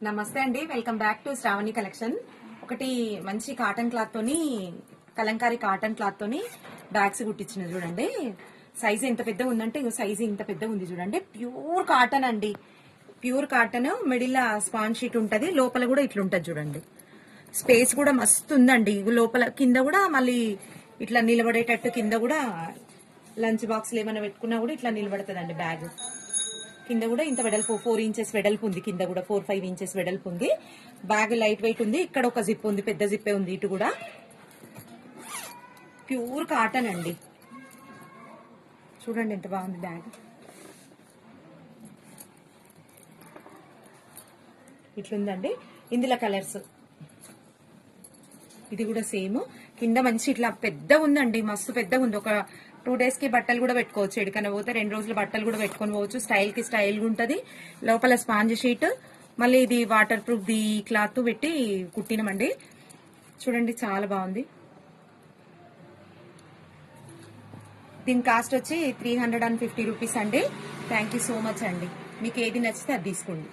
నమస్తే అండి, welcome back to Shravani collection. ఒకటి మంచి కాటన్ క్లాత్ తోని, కలంకారీ కాటన్ క్లాత్ తోని బ్యాగ్స్ కుట్టించిన చూడండి. సైజ్ ఎంత పెద్ద ఉందంటే సైజ్ ఇంత పెద్ద ఉంది చూడండి. ప్యూర్ కాటన్ అండి, pure cotton. Middle sponge sheet ఉంటది, లోపల కూడా ఇట్లుంటది చూడండి. స్పేస్ కూడా మస్తు ఉందండి. లోపల కింద కూడా మళ్ళీ ఇట్లా నిలబడేటట్టు, కింద కూడా లంచ్ బాక్స్ ఏమైనా పెట్టుకున్నా కూడా ఇట్లా నిలబడుతుందండి బ్యాగ్. కింద కూడా ఇంత వెడల్పు 4 ఇంచెస్ వెడల్పు ఉంది, కింద కూడా 4-5 ఇంచెస్ వెడల్పు ఉంది. బ్యాగ్ లైట్ వెయిట్ ఉంది. ఇక్కడ ఒక జిప్ ఉంది, పెద్ద జిప్పే ఉంది. ఇటు కూడా ప్యూర్ కాటన్ అండి. చూడండి ఎంత బాగుంది బ్యాగ్. ఇట్లుందండి. ఇందులో కలర్స్, ఇది కూడా సేమ్. కింద మంచి ఇట్లా పెద్ద ఉందండి, మస్తు పెద్ద ఉంది. ఒక 2 days కి బట్టలు కూడా పెట్టుకోవచ్చు. ఎడికన్నా పోతే 2 రోజులు బట్టలు కూడా పెట్టుకొని పోవచ్చు. స్టైల్ కి స్టైల్ గా ఉంటది. లోపల స్పాంజ్ షీట్, మళ్ళీ ఇది వాటర్ ప్రూఫ్ ది క్లాత్ పెట్టి కుట్టినమండి. చూడండి చాలా బాగుంది. దీని కాస్ట్ వచ్చి 350 రూపీస్ అండి. థ్యాంక్ యూ సో మచ్ అండి. మీకు ఏది నచ్చితే అది తీసుకోండి.